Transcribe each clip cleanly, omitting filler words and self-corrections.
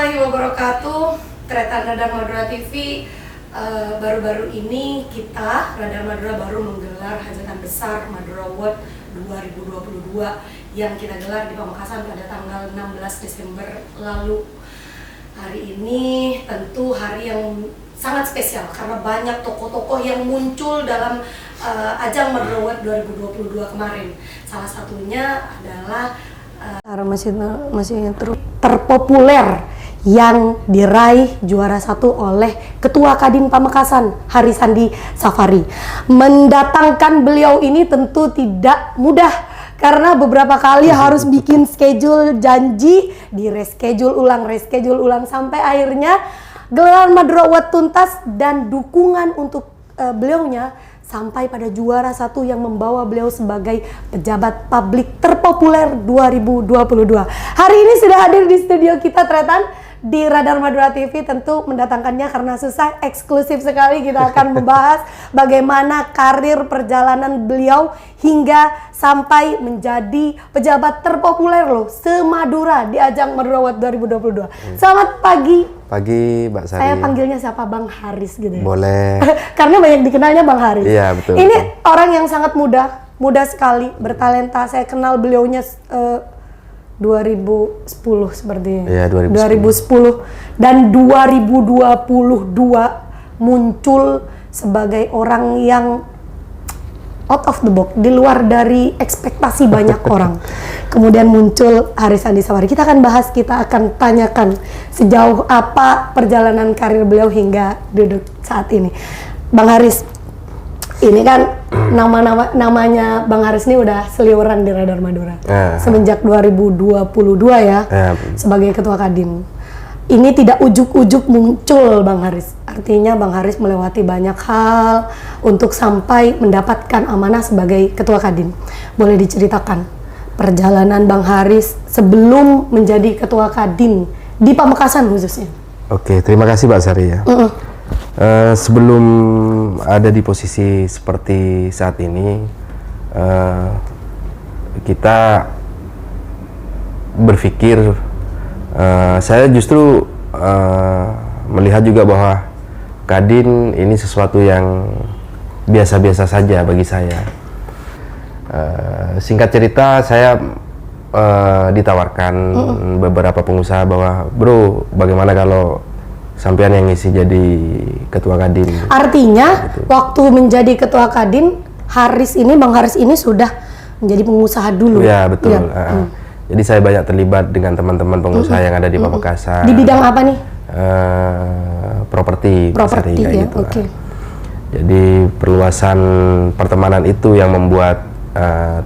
warahmatullahi wabarakatuh. Tretan Radar Madura TV. Baru-baru ini kita Radar Madura baru menggelar hajatan besar Madura World 2022 yang kita gelar di Pamekasan pada tanggal 16 Desember lalu. Hari ini tentu hari yang sangat spesial karena banyak tokoh-tokoh yang muncul dalam ajang Madura World 2022 kemarin. Salah satunya adalah masih terpopuler yang diraih juara 1 oleh Ketua Kadin Pamekasan, Hari Sandi Safari. Mendatangkan beliau ini tentu tidak mudah karena beberapa kali harus bikin schedule, janji, di reschedule ulang sampai akhirnya gelaran Madura World tuntas dan dukungan untuk beliaunya sampai pada juara 1 yang membawa beliau sebagai pejabat publik terpopuler 2022. Hari ini sudah hadir di studio kita Tretan di Radar Madura TV, tentu mendatangkannya karena susah, eksklusif sekali kita akan membahas bagaimana karir perjalanan beliau hingga sampai menjadi pejabat terpopuler loh se-Madura di ajang Madura World 2022. Selamat pagi. Pagi Mbak Sari. Saya panggilnya siapa? Bang Haris gitu ya? Boleh. Karena banyak dikenalnya Bang Haris. Iya betul. Ini orang yang sangat muda sekali, bertalenta. Saya kenal beliaunya 2010 sepertinya. Iya, 2010 dan 2022 muncul sebagai orang yang out of the box, di luar dari ekspektasi banyak orang. Kemudian muncul Hari Sandi Safari. Kita akan bahas, kita akan tanyakan sejauh apa perjalanan karir beliau hingga duduk saat ini. Bang Haris, ini kan namanya Bang Haris ini udah seliweran di Radar Madura. Semenjak 2022 ya, sebagai Ketua Kadin. Ini tidak ujuk-ujuk muncul Bang Haris. Artinya Bang Haris melewati banyak hal untuk sampai mendapatkan amanah sebagai Ketua Kadin. Boleh diceritakan perjalanan Bang Haris sebelum menjadi Ketua Kadin di Pamekasan khususnya? Oke, terima kasih Mbak Sari ya. Sebelum ada di posisi seperti saat ini, kita berpikir, saya justru melihat juga bahwa Kadin ini sesuatu yang biasa-biasa saja bagi saya. Singkat cerita, saya ditawarkan beberapa pengusaha bahwa, bro, bagaimana kalau sampean yang ngisi jadi Ketua Kadin. Artinya gitu. Waktu menjadi Ketua Kadin, Bang Haris ini sudah menjadi pengusaha dulu. Ya betul. Jadi saya banyak terlibat dengan teman-teman pengusaha yang ada di Pamekasan. Di bidang apa nih? Properti ya, gitu. Okay. Jadi perluasan pertemanan itu yang membuat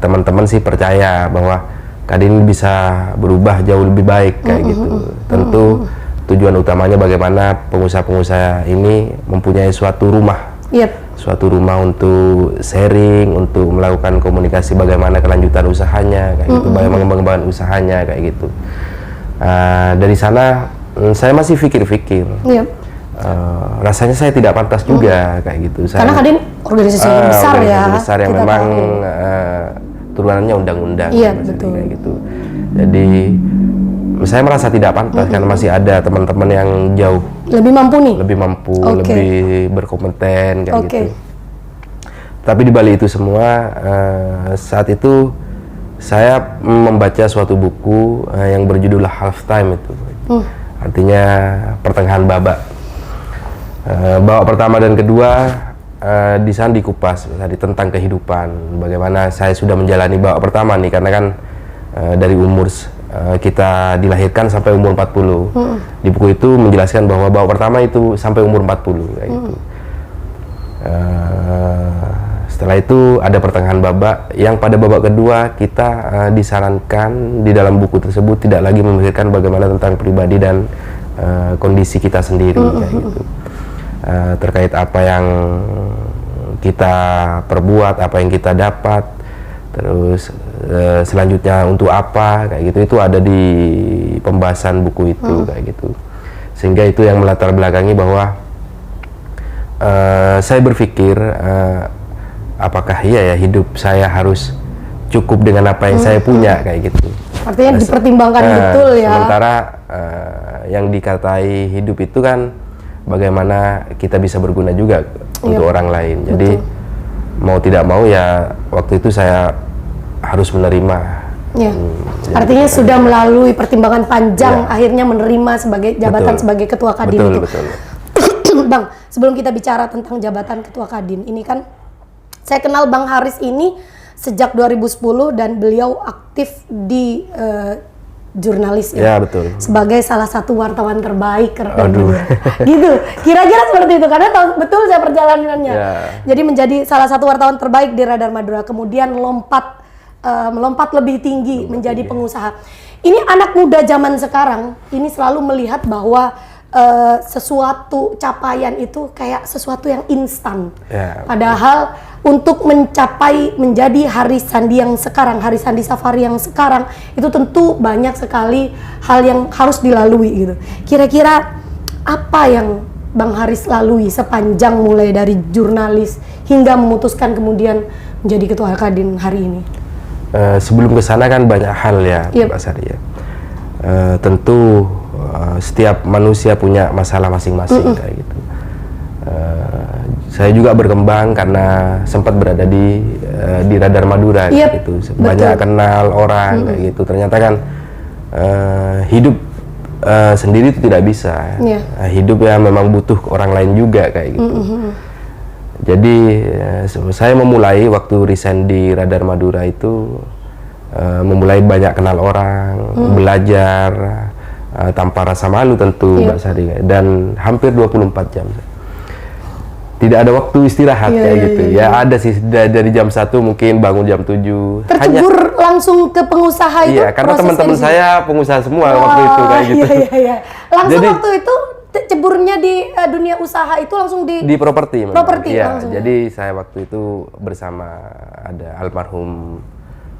teman-teman sih percaya bahwa Kadin bisa berubah jauh lebih baik kayak gitu. Tentu tujuan utamanya bagaimana pengusaha-pengusaha ini mempunyai suatu rumah, suatu rumah untuk sharing, untuk melakukan komunikasi bagaimana kelanjutan usahanya, kayak gitu, bagaimana pengembangan usahanya, kayak gitu. Dari sana saya masih pikir-pikir, rasanya saya tidak pantas juga, kayak gitu. Karena Kadin organisasi besar ya, besar yang memang turunannya undang-undang, betul. Kayak gitu. Jadi saya merasa tidak pantas karena masih ada teman-teman yang jauh lebih mampu, lebih berkompeten kayak gitu. Tapi di balik itu semua, saat itu saya membaca suatu buku yang berjudul Halftime itu. Artinya pertengahan babak. Babak pertama dan kedua di sana dikupas tentang kehidupan. Bagaimana saya sudah menjalani babak pertama nih, karena kan dari umur kita dilahirkan sampai umur 40. Di buku itu menjelaskan bahwa babak pertama itu sampai umur 40 kayak gitu. Setelah itu ada pertengahan babak yang pada babak kedua kita disarankan di dalam buku tersebut tidak lagi memikirkan bagaimana tentang pribadi dan kondisi kita sendiri kayak gitu. Terkait apa yang kita perbuat, apa yang kita dapat, terus selanjutnya untuk apa kayak gitu, itu ada di pembahasan buku itu kayak gitu. Sehingga itu yang melatar belakangi bahwa saya berpikir apakah iya ya hidup saya harus cukup dengan apa yang saya punya kayak gitu. Artinya dipertimbangkan betul ya. Sementara yang dikatai hidup itu kan bagaimana kita bisa berguna juga untuk orang lain. Jadi mau tidak mau ya waktu itu saya harus menerima. Ya. Artinya sudah melalui pertimbangan panjang akhirnya menerima sebagai jabatan sebagai ketua Kadin itu. Betul. Bang, sebelum kita bicara tentang jabatan ketua Kadin, ini kan saya kenal Bang Haris ini sejak 2010 dan beliau aktif di jurnalis ya, betul. Sebagai salah satu wartawan terbaik gitu, kira-kira seperti itu karena tahu betul saya perjalanannya. Jadi menjadi salah satu wartawan terbaik di Radar Madura, kemudian melompat lebih tinggi menjadi pengusaha. Ini anak muda zaman sekarang ini selalu melihat bahwa sesuatu capaian itu kayak sesuatu yang instan. Padahal untuk menjadi Haris Sandi yang sekarang, Haris Sandi Safari yang sekarang, itu tentu banyak sekali hal yang harus dilalui gitu. Kira-kira apa yang Bang Haris lalui sepanjang mulai dari jurnalis hingga memutuskan kemudian menjadi ketua Kadin hari ini? Sebelum ke sana kan banyak hal ya, Mbak Sari ya. Tentu setiap manusia punya masalah masing-masing kayak gitu. Saya juga berkembang karena sempat berada di Radar Madura gitu. Banyak kenal orang kayak gitu. Ternyata kan hidup sendiri itu tidak bisa. Hidup ya memang butuh orang lain juga kayak gitu. Jadi saya memulai waktu resign di Radar Madura itu memulai banyak kenal orang, belajar tanpa rasa malu tentu Mbak Sari, dan hampir 24 jam. Tidak ada waktu istirahat kayak gitu. Ya ada sih dari jam 1 mungkin bangun jam 7. Tercebur langsung ke pengusaha itu? Iya, karena teman-teman saya pengusaha semua waktu itu kayak gitu. Langsung jadi, waktu itu ceburnya di dunia usaha itu langsung di properti. Ya, jadi saya waktu itu bersama ada almarhum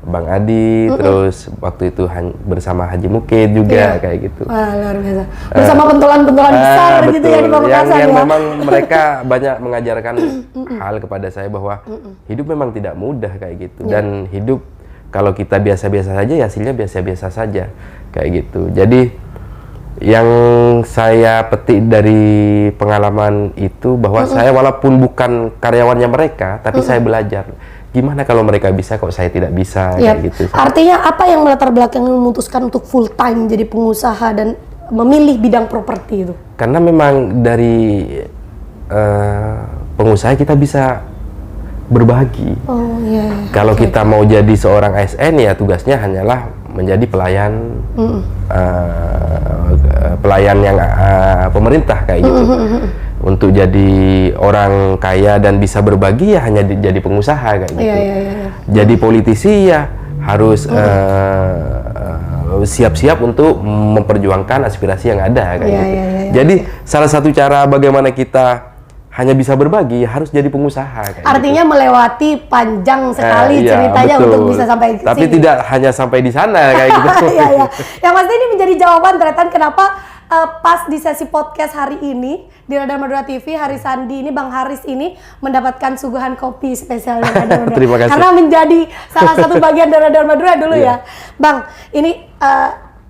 Bang Adi, terus waktu itu bersama Haji Mukid juga kayak gitu. Wah, luar biasa. Bersama pentolan-pentolan besar gitu ya di Pamekasan yang memang mereka banyak mengajarkan hal kepada saya bahwa hidup memang tidak mudah kayak gitu. Dan hidup kalau kita biasa-biasa saja ya hasilnya biasa-biasa saja kayak gitu. Jadi yang saya petik dari pengalaman itu bahwa saya walaupun bukan karyawannya mereka, tapi saya belajar. Gimana kalau mereka bisa kok saya tidak bisa kayak gitu. Artinya apa yang melatar belakang memutuskan untuk full time jadi pengusaha dan memilih bidang properti itu? Karena memang dari pengusaha kita bisa berbagi. Kalau kita mau jadi seorang ASN ya tugasnya hanyalah menjadi pelayan pelayan yang pemerintah kayak gitu. Untuk jadi orang kaya dan bisa berbagi ya hanya jadi pengusaha kayak gitu. Jadi politisi ya harus siap-siap untuk memperjuangkan aspirasi yang ada kayak gitu. Jadi salah satu cara bagaimana kita hanya bisa berbagi harus jadi pengusaha kayak artinya gitu. Melewati panjang sekali ceritanya betul. Untuk bisa sampai tapi sini. Tidak hanya sampai di sana kayak gitu. Yang pasti ini menjadi jawaban ternyata kenapa pas di sesi podcast hari ini di Radar Madura TV, Haris Sandi ini, Bang Haris ini mendapatkan suguhan kopi spesial dari Radar Madura. Terima kasih. Karena menjadi salah satu bagian dari Radar Madura dulu ya. Bang, ini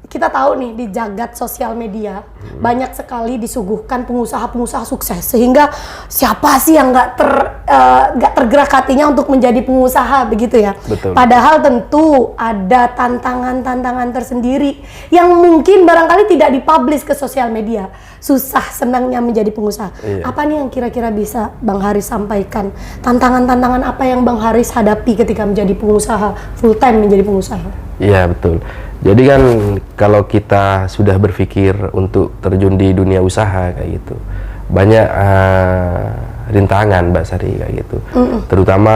kita tahu nih di jagat sosial media banyak sekali disuguhkan pengusaha-pengusaha sukses sehingga siapa sih yang nggak tergerak hatinya untuk menjadi pengusaha begitu ya. Betul. Padahal tentu ada tantangan-tantangan tersendiri yang mungkin barangkali tidak dipublish ke sosial media. Susah senangnya menjadi pengusaha. Apa nih yang kira-kira bisa Bang Haris sampaikan? Tantangan-tantangan apa yang Bang Haris hadapi ketika menjadi pengusaha, full time menjadi pengusaha? Iya betul. Jadi kan kalau kita sudah berpikir untuk terjun di dunia usaha kayak gitu, banyak rintangan Mbak Sari kayak gitu. Terutama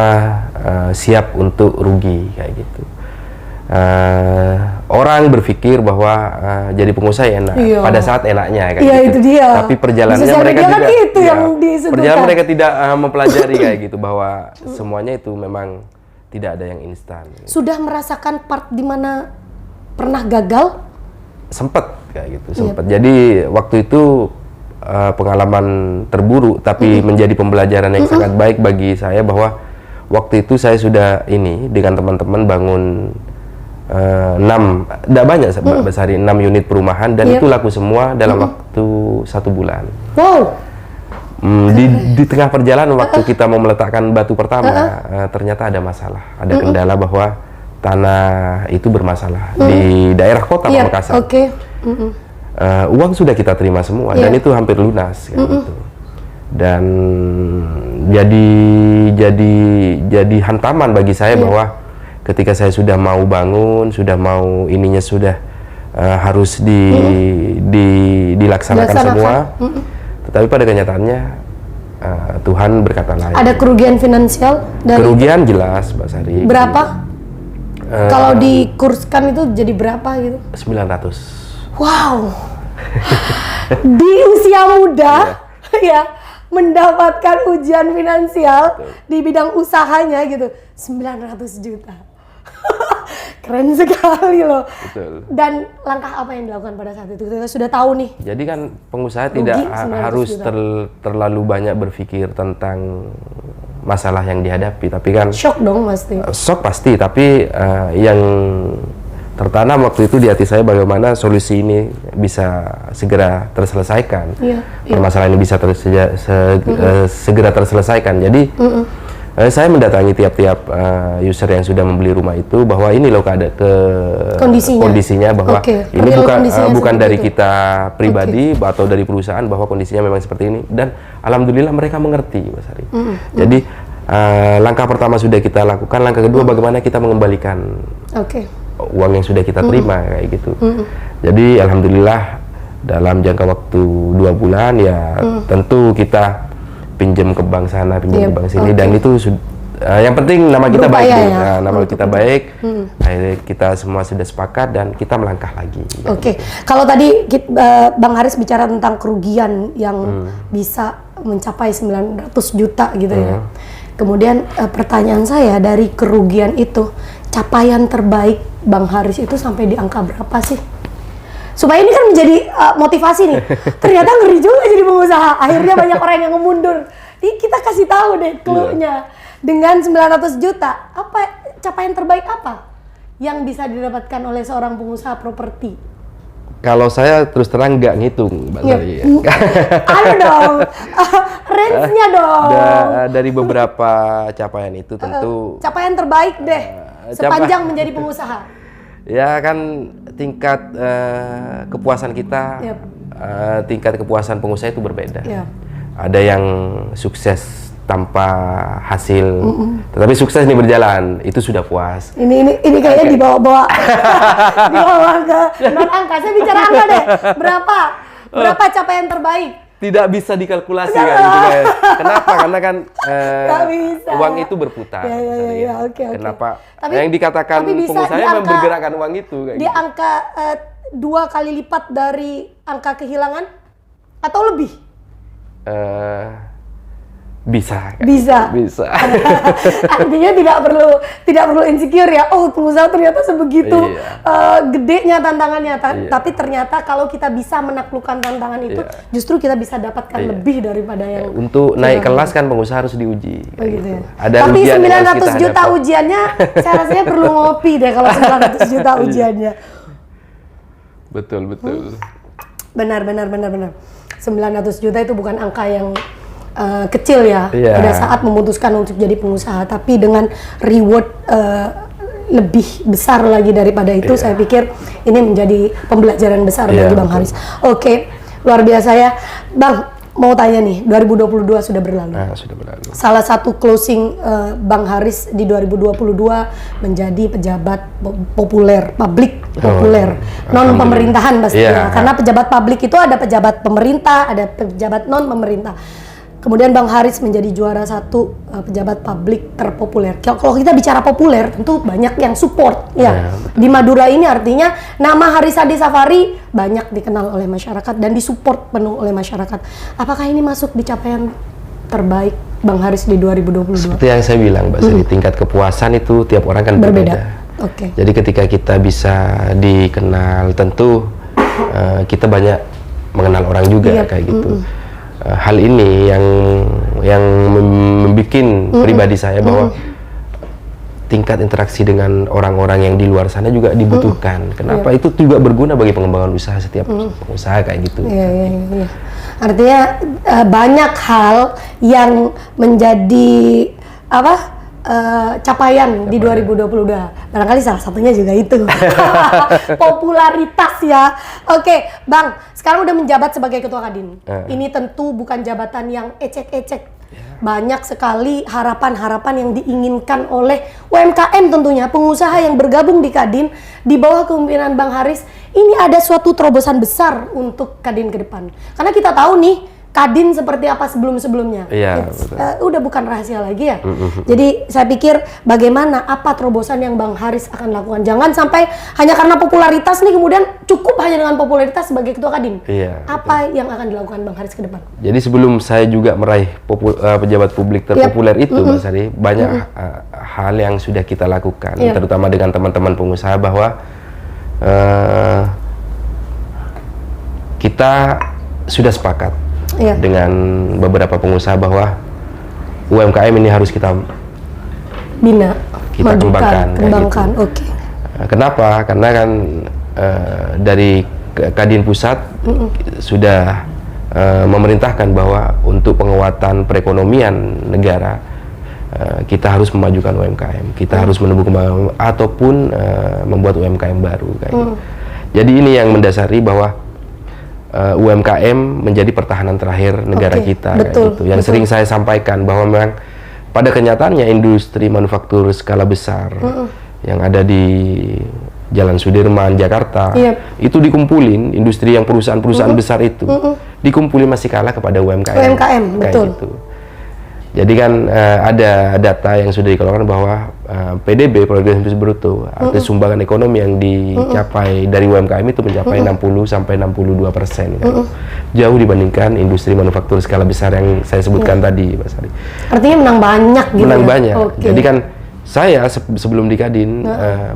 siap untuk rugi kayak gitu. Orang berpikir bahwa jadi pengusaha enak pada saat enaknya kayak gitu. Itu dia. Tapi perjalanannya mereka tidak itu yang perjalanan mereka tidak mempelajari kayak gitu bahwa semuanya itu memang tidak ada yang instan. Gitu. Sudah merasakan part di mana pernah gagal? Sempet kayak gitu, sempet. Jadi waktu itu pengalaman terburuk tapi menjadi pembelajaran yang sangat baik bagi saya bahwa waktu itu saya sudah dengan teman-teman bangun tidak banyak Mbak Sari, 6 unit perumahan dan itu laku semua dalam waktu 1 bulan. Wow. Di tengah perjalanan waktu kita mau meletakkan batu pertama, ternyata ada masalah, ada kendala bahwa tanah itu bermasalah di daerah kota Pamekasan. Uang sudah kita terima semua dan itu hampir lunas kan gitu. Dan jadi hantaman bagi saya bahwa ketika saya sudah mau bangun, sudah mau ininya sudah harus dilaksanakan semua, tetapi pada kenyataannya Tuhan berkata lain. Ada kerugian finansial? Kerugian jelas, Mbak Sari. Berapa? Kalau dikurskan itu jadi berapa gitu? 900. Wow. Di usia muda ya mendapatkan ujian finansial di bidang usahanya gitu 900 juta. Keren sekali loh. Betul. Dan langkah apa yang dilakukan pada saat itu? Kita sudah tahu nih. Jadi kan pengusaha tidak harus terlalu banyak berpikir tentang masalah yang dihadapi, tapi kan shock dong pasti. Shock pasti, tapi yang tertanam waktu itu di hati saya bagaimana solusi ini bisa segera terselesaikan. Permasalahan ini bisa segera terselesaikan. Jadi saya mendatangi tiap-tiap user yang sudah membeli rumah itu bahwa ini loh kondisinya bahwa ini bukan dari kita pribadi atau dari perusahaan, bahwa kondisinya memang seperti ini, dan alhamdulillah mereka mengerti, Mas Ari. Jadi langkah pertama sudah kita lakukan, langkah kedua bagaimana kita mengembalikan uang yang sudah kita terima kayak gitu. Jadi alhamdulillah dalam jangka waktu 2 bulan ya tentu kita pinjam ke bank sana, pinjam ke bank sini, dan itu yang penting nama kita baik, nama kita baik. Akhirnya kita semua sudah sepakat dan kita melangkah lagi. Kalau tadi Bang Haris bicara tentang kerugian yang bisa mencapai 900 juta gitu ya. Kemudian pertanyaan saya, dari kerugian itu capaian terbaik Bang Haris itu sampai di angka berapa sih? Supaya ini kan menjadi motivasi nih. Ternyata ngeri juga jadi pengusaha. Akhirnya banyak orang yang mundur. Ini kita kasih tahu deh clue-nya. Dengan 900 juta, apa capaian terbaik apa yang bisa didapatkan oleh seorang pengusaha properti? Kalau saya terus terang nggak ngitung, Mbak Sari. Ayo dong, range-nya dong. Dari beberapa capaian itu tentu. Capaian terbaik deh, sepanjang menjadi pengusaha. Ya kan tingkat kepuasan kita, tingkat kepuasan pengusaha itu berbeda. Ada yang sukses tanpa hasil, tetapi sukses nih berjalan, itu sudah puas. Ini kayaknya dibawa-bawa ke non angka. Saya bicara angka deh. Berapa capaian terbaik? Tidak bisa dikalkulasi kan gitu kan. Kenapa? Karena kan uang itu berputar. Kenapa? Tapi, yang dikatakan pengusaha memang bergerakkan uang itu kayak di angka 2 kali lipat dari angka kehilangan atau lebih? Bisa. Artinya tidak perlu insecure ya. Oh, pengusaha ternyata sebegitu gedenya tantangannya. Tapi ternyata kalau kita bisa menaklukkan tantangan itu, justru kita bisa dapatkan lebih daripada yang untuk naik kelas kan pengusaha harus diuji. Gitu ya. Ada tapi 900 juta ujiannya, saya rasanya perlu ngopi deh kalau 900 juta ujiannya. Betul. Benar. 900 juta itu bukan angka yang kecil ya, pada saat memutuskan untuk jadi pengusaha, tapi dengan reward lebih besar lagi daripada itu. Saya pikir ini menjadi pembelajaran besar bagi Bang Haris. Luar biasa ya, Bang. Mau tanya nih, 2022 sudah berlalu. Sudah berlalu. Salah satu closing Bang Haris di 2022 menjadi pejabat populer, publik populer, non pemerintahan pastinya. Karena pejabat publik itu ada pejabat pemerintah, ada pejabat non pemerintah. Kemudian Bang Haris menjadi juara 1 pejabat publik terpopuler. Kalau kita bicara populer, tentu banyak yang support ya. Di Madura ini artinya nama Haris Hadi Safari banyak dikenal oleh masyarakat dan disupport penuh oleh masyarakat. Apakah ini masuk di capaian terbaik Bang Haris di 2022? Seperti yang saya bilang, Mbak Sari, tingkat kepuasan itu tiap orang kan berbeda. Jadi ketika kita bisa dikenal, tentu kita banyak mengenal orang juga kayak gitu. Hal ini yang membuat pribadi saya bahwa tingkat interaksi dengan orang-orang yang di luar sana juga dibutuhkan. Kenapa? Itu juga berguna bagi pengembangan usaha setiap pengusaha kayak gitu. Iya. Artinya banyak hal yang menjadi capaian di 2022. Barangkali salah satunya juga itu. Popularitas ya. Oke, Bang, sekarang udah menjabat sebagai Ketua Kadin. Ini tentu bukan jabatan yang ecek-ecek. Banyak sekali harapan-harapan yang diinginkan oleh UMKM tentunya, pengusaha yang bergabung di Kadin di bawah kepemimpinan Bang Haris. Ini ada suatu terobosan besar untuk Kadin ke depan. Karena kita tahu nih, Kadin seperti apa sebelum-sebelumnya. Udah bukan rahasia lagi ya. Jadi saya pikir bagaimana, apa terobosan yang Bang Haris akan lakukan. Jangan sampai hanya karena popularitas nih kemudian cukup hanya dengan popularitas sebagai Ketua Kadin. Apa yang akan dilakukan Bang Haris ke depan? Jadi sebelum saya juga meraih pejabat publik terpopuler itu, Mas Ari, banyak hal yang sudah kita lakukan, terutama dengan teman-teman pengusaha, bahwa kita sudah sepakat dengan beberapa pengusaha bahwa UMKM ini harus kita bina, kita kembangkan. Oke. Kenapa? Karena kan dari Kadin Pusat sudah memerintahkan bahwa untuk penguatan perekonomian negara kita harus memajukan UMKM, kita harus menumbuh kembang ataupun membuat UMKM baru kayak gitu. Jadi ini yang mendasari bahwa UMKM menjadi pertahanan terakhir negara kita. Gitu. Yang sering saya sampaikan bahwa memang pada kenyataannya industri manufaktur skala besar yang ada di Jalan Sudirman, Jakarta, itu dikumpulin, industri yang perusahaan-perusahaan besar itu dikumpulin masih kalah kepada UMKM. Betul. Gitu. Jadi kan ada data yang sudah dikeluarkan bahwa PDB, Produk Domestik Bruto, arti sumbangan ekonomi yang dicapai dari UMKM itu mencapai 60-62%. Kan? Jauh dibandingkan industri manufaktur skala besar yang saya sebutkan tadi, Mas Ari. Artinya menang banyak gitu. Menang banyak. Jadi kan saya sebelum di Kadin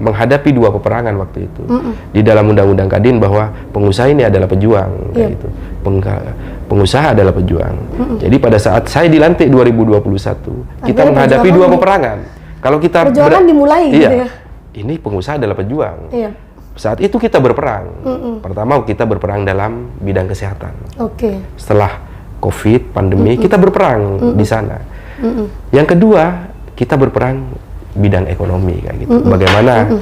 menghadapi dua peperangan waktu itu. Di dalam Undang-Undang Kadin bahwa pengusaha ini adalah pejuang, kayak gitu. Pengusaha adalah pejuang. Jadi pada saat saya dilantik 2021, kita menghadapi dua peperangan. Kalau kita perjuangan dimulai gitu ya. Ini pengusaha adalah pejuang. Saat itu kita berperang. Pertama kita berperang dalam bidang kesehatan. Setelah COVID, pandemi, kita berperang di sana. Yang kedua, kita berperang bidang ekonomi kayak gitu. Bagaimana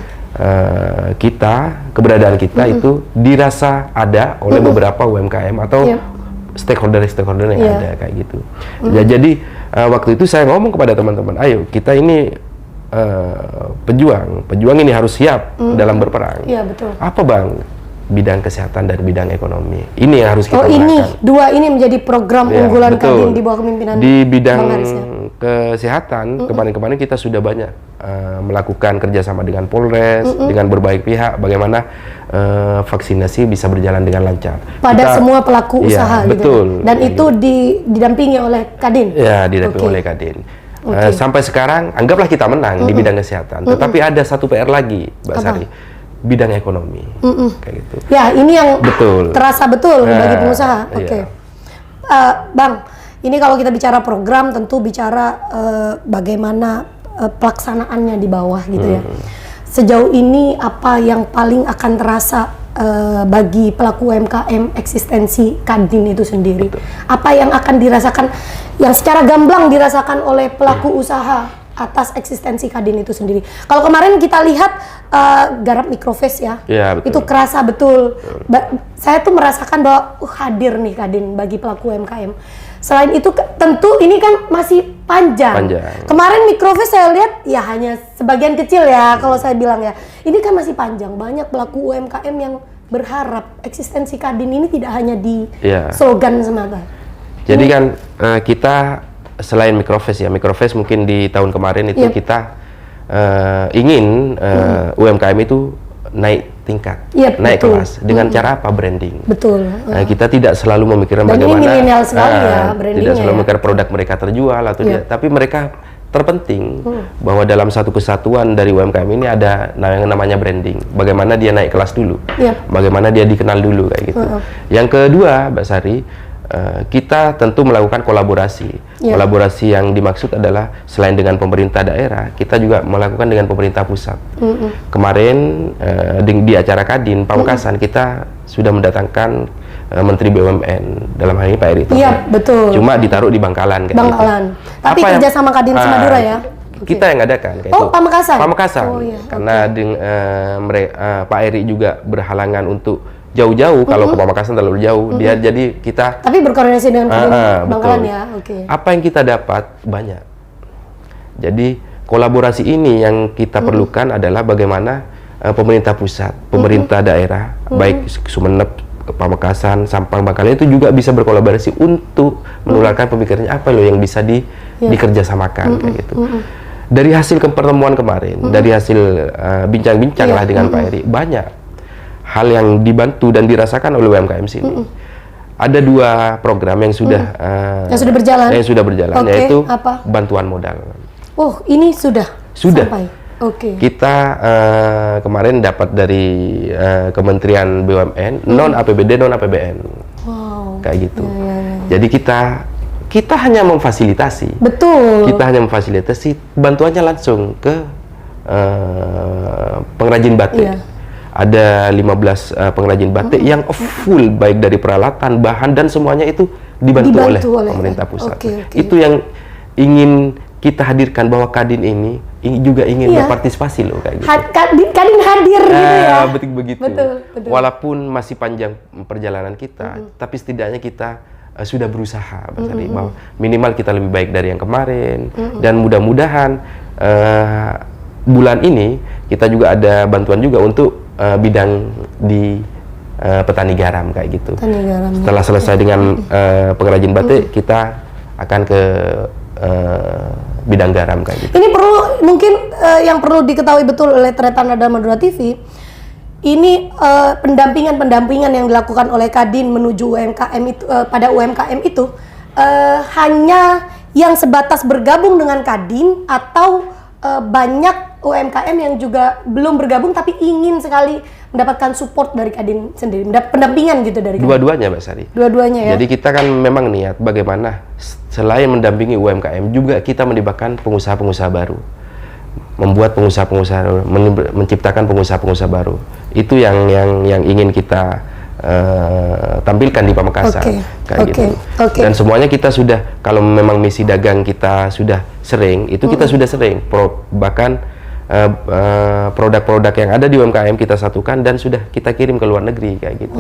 keberadaan kita itu dirasa ada oleh beberapa UMKM atau stakeholder yang ada kayak gitu. Jadi waktu itu saya ngomong kepada teman-teman, ayo kita ini pejuang ini harus siap dalam berperang. Betul. Apa Bang? Bidang kesehatan dan bidang ekonomi. Ini yang harus kita lakukan. Ini dua ini menjadi program unggulan Kadin di bawah kepemimpinan di bidang kesehatan. Kemarin-kemarin kita sudah banyak melakukan kerjasama dengan Polres, dengan berbagai pihak, bagaimana vaksinasi bisa berjalan dengan lancar pada semua pelaku usaha. Betul. Gitu. Dan itu didampingi oleh Kadin. Ya, didampingi oleh Kadin. Sampai sekarang anggaplah kita menang di bidang kesehatan, tetapi ada satu PR lagi, Mbak Sari. Bidang ekonomi, kayak gitu. Ya, ini yang terasa betul bagi pengusaha. Bang, ini kalau kita bicara program, tentu bicara bagaimana pelaksanaannya di bawah gitu ya. Sejauh ini apa yang paling akan terasa bagi pelaku UMKM eksistensi Kadin itu sendiri? Apa yang akan dirasakan, yang secara gamblang dirasakan oleh pelaku usaha atas eksistensi Kadin itu sendiri? Kalau kemarin kita lihat garap Microface ya, itu kerasa betul. Saya tuh merasakan bahwa hadir nih Kadin bagi pelaku UMKM. Selain itu tentu ini kan masih panjang. Kemarin Microface saya lihat ya hanya sebagian kecil ya kalau saya bilang ya. Ini kan masih panjang. Banyak pelaku UMKM yang berharap eksistensi Kadin ini tidak hanya di slogan semata. Jadi kan kita selain Microface ya, Microface mungkin di tahun kemarin itu kita ingin UMKM itu naik tingkat, naik kelas dengan cara apa? Branding. Kita tidak selalu memikirkan bagaimana milenial sekali ya brandingnya. Tidak selalu memikirkan produk mereka terjual atau tidak, tapi mereka terpenting bahwa dalam satu kesatuan dari UMKM ini ada yang namanya branding. Bagaimana dia naik kelas dulu, bagaimana dia dikenal dulu kayak gitu. Yang kedua, Mbak Sari, kita tentu melakukan kolaborasi. Kolaborasi yang dimaksud adalah selain dengan pemerintah daerah, kita juga melakukan dengan pemerintah pusat. Kemarin di acara Kadin Pamekasan kita sudah mendatangkan Menteri BUMN, dalam hal ini Pak Erick Thohir. Iya, betul. Cuma ditaruh di Bangkalan. Bangkalan. Gitu. Tapi kerja sama Kadin Semadura ya? Kita yang adakan kayak itu. Pamekasan? Pamekasan. Karena Pak Erick juga berhalangan untuk jauh-jauh, kalau ke Pamekasan terlalu jauh, dia jadi kita... Tapi berkoordinasi dengan Bangkalan ya? Apa yang kita dapat? Banyak. Jadi kolaborasi ini yang kita perlukan adalah bagaimana pemerintah pusat, pemerintah daerah, baik Sumeneb, Pamekasan, Sampang, Bangkalan itu juga bisa berkolaborasi untuk menularkan pemikirannya apa loh yang bisa dikerjasamakan kayak gitu. Dari hasil pertemuan kemarin, dari hasil bincang-bincang lah dengan Pak Erick, banyak hal yang dibantu dan dirasakan oleh UMKM sini. Ada 2 program yang sudah berjalan, yaitu bantuan modal. Oh, ini sudah sampai. Kita kemarin dapat dari Kementerian BUMN non APBD non APBN, kayak gitu. Jadi kita hanya memfasilitasi. Betul. Kita hanya memfasilitasi, bantuannya langsung ke pengrajin batik. Ada 15 pengrajin batik yang full, baik dari peralatan, bahan, dan semuanya itu dibantu oleh pemerintah pusat. Itu yang ingin kita hadirkan, bahwa Kadin ini juga ingin berpartisipasi loh, kayak gitu. Kadin hadir gitu ya. Begitu. Betul. Walaupun masih panjang perjalanan kita, tapi setidaknya kita sudah berusaha, Mas Ari, bahwa minimal kita lebih baik dari yang kemarin, dan mudah-mudahan bulan ini kita juga ada bantuan juga untuk bidang di petani garam kayak gitu. Setelah selesai dengan pengrajin batik, kita akan ke bidang garam kayak gitu. Ini perlu mungkin yang perlu diketahui betul oleh Tretan Radar Madura TV. Ini pendampingan yang dilakukan oleh Kadin menuju UMKM itu pada UMKM itu hanya yang sebatas bergabung dengan Kadin, atau banyak UMKM yang juga belum bergabung tapi ingin sekali mendapatkan support dari Kadin sendiri, pendampingan gitu dari Kadin. Dua-duanya, Mbak Sari. Dua-duanya ya. Jadi kita kan memang niat bagaimana selain mendampingi UMKM juga kita melibatkan pengusaha-pengusaha baru, membuat pengusaha-pengusaha, menciptakan pengusaha-pengusaha baru. Itu yang ingin kita tampilkan di Pamekasan, kayak gitu. Dan semuanya kita sudah, kalau memang misi dagang kita sudah sering, itu kita sudah sering, bahkan produk-produk yang ada di UMKM kita satukan dan sudah kita kirim ke luar negeri kayak gitu.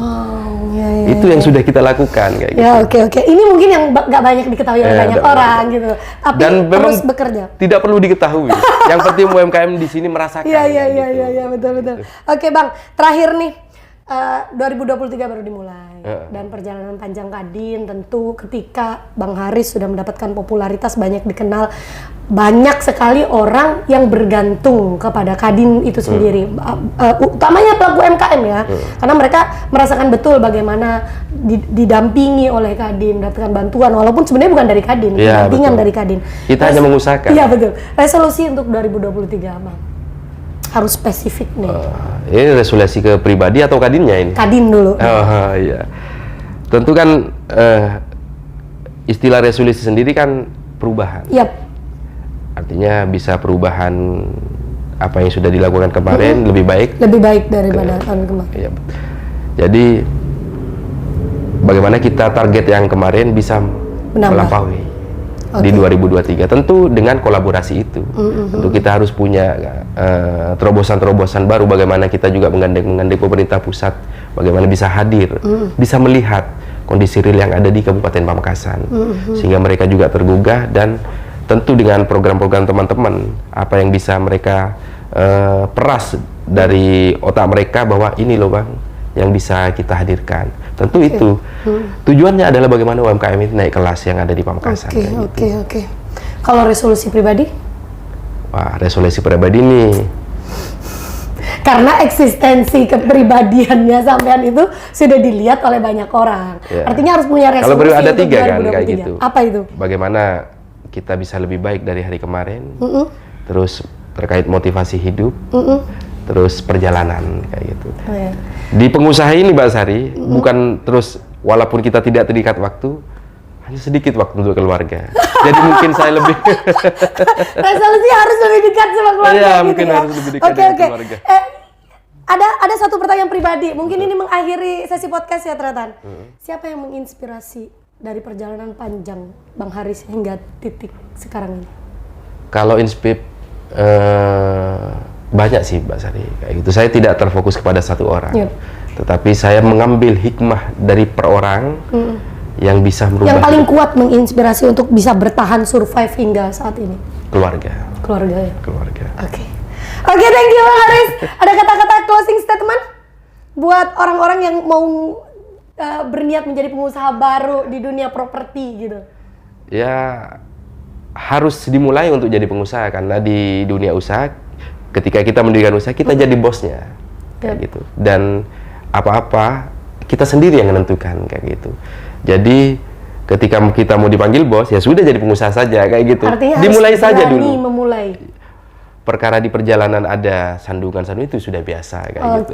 Itu yang sudah kita lakukan kayak gitu. Ini mungkin yang nggak banyak diketahui oleh banyak orang gitu. Tapi dan terus bekerja. Tidak perlu diketahui. Yang penting UMKM di sini merasakan. Iya, betul. Oke, Bang, terakhir nih. 2023 baru dimulai dan perjalanan panjang Kadin tentu ketika Bang Haris sudah mendapatkan popularitas, banyak dikenal, banyak sekali orang yang bergantung kepada Kadin itu sendiri, utamanya pelaku UMKM ya, karena mereka merasakan betul bagaimana didampingi oleh Kadin, mendapatkan bantuan walaupun sebenarnya bukan dari Kadin, pendampingan dari Kadin. Kita hanya mengusahakan. Iya betul. Resolusi untuk 2023 Bang. Harus spesifik nih. Ini resolusi ke pribadi atau Kadinnya ini? Kadin dulu. Iya. Tentu kan istilah resolusi sendiri kan perubahan. Artinya bisa perubahan apa yang sudah dilakukan kemarin lebih baik. Lebih baik daripada tahun kemarin. Iya. Jadi bagaimana kita target yang kemarin bisa melampaui di 2023, tentu dengan kolaborasi itu. Tentu kita harus punya terobosan-terobosan baru, bagaimana kita juga menggandeng pemerintah pusat, bagaimana bisa hadir, bisa melihat kondisi real yang ada di Kabupaten Pamekasan, sehingga mereka juga tergugah, dan tentu dengan program-program teman-teman, apa yang bisa mereka peras dari otak mereka, bahwa ini loh Bang yang bisa kita hadirkan. Tentu itu tujuannya adalah bagaimana UMKM ini naik kelas yang ada di Pamekasan. Oke. Kalau resolusi pribadi? Wah, resolusi pribadi nih, karena eksistensi kepribadiannya sampean itu sudah dilihat oleh banyak orang. Artinya harus punya resolusi. Kalau ada 3 kan kayak gitu. Apa itu? Bagaimana kita bisa lebih baik dari hari kemarin, terus terkait motivasi hidup, terus perjalanan kayak gitu. Di pengusaha ini Mbak Sari, bukan terus walaupun kita tidak terikat waktu, hanya sedikit waktu untuk keluarga. Jadi mungkin saya lebih resolusi harus lebih dekat sama keluarga. Iya, gitu mungkin ya? harus lebih dekat dengan keluarga. Ada satu pertanyaan pribadi, mungkin ini mengakhiri sesi podcast ya Tretan. Siapa yang menginspirasi dari perjalanan panjang Bang Haris hingga titik sekarang ini? Kalau banyak sih Mbak Sari, kayak gitu. Saya tidak terfokus kepada satu orang, tetapi saya mengambil hikmah dari per orang yang bisa merubah. Yang paling kuat menginspirasi untuk bisa bertahan survive hingga saat ini? Keluarga ya. Keluarga. Oke, thank you Bang Haris. Ada kata-kata closing statement buat orang-orang yang mau berniat menjadi pengusaha baru di dunia properti gitu? Ya, harus dimulai untuk jadi pengusaha, karena di dunia usaha ketika kita mendirikan usaha kita jadi bosnya kayak gitu, dan apa-apa kita sendiri yang menentukan kayak gitu. Jadi ketika kita mau dipanggil bos, ya sudah jadi pengusaha saja kayak gitu. Artinya dimulai harus saja dulu. Memulai. Perkara di perjalanan ada sandungan-sandungan itu sudah biasa kayak gitu.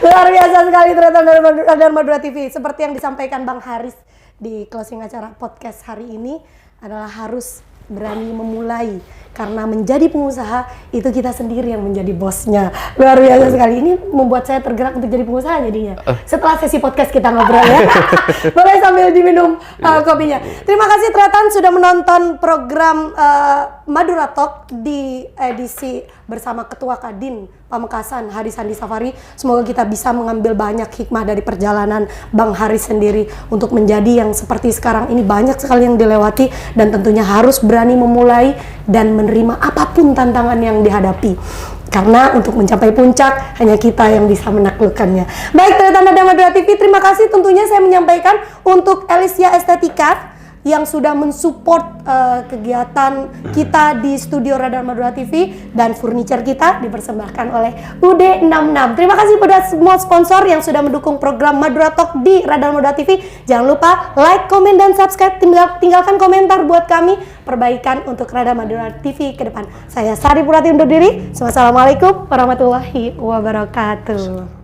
Luar biasa sekali ternyata dari Madura TV. Seperti yang disampaikan Bang Haris di closing acara podcast hari ini adalah harus berani memulai, karena menjadi pengusaha itu kita sendiri yang menjadi bosnya. Luar biasa sekali. Ini membuat saya tergerak untuk jadi pengusaha jadinya. Setelah sesi podcast kita ngobrol ya. Boleh sambil diminum kopinya. Terima kasih Tretan sudah menonton program Madura Talk di edisi bersama Ketua Kadin Pamekasan Haris Sandi Safari. Semoga kita bisa mengambil banyak hikmah dari perjalanan Bang Haris sendiri untuk menjadi yang seperti sekarang ini. Banyak sekali yang dilewati dan tentunya harus berani memulai dan menerima apapun tantangan yang dihadapi. Karena untuk mencapai puncak hanya kita yang bisa menaklukkannya. Baik, Tretan dan Madura TV, terima kasih tentunya saya menyampaikan untuk Elysia Estetika yang sudah mensupport kegiatan kita di studio Radar Madura TV, dan furniture kita dipersembahkan oleh UD66. Terima kasih pada semua sponsor yang sudah mendukung program Madura Talk di Radar Madura TV. Jangan lupa like, komen, dan subscribe. Tinggalkan komentar buat kami perbaikan untuk Radar Madura TV ke depan. Saya Sari Purati undur diri. Wassalamualaikum warahmatullahi wabarakatuh.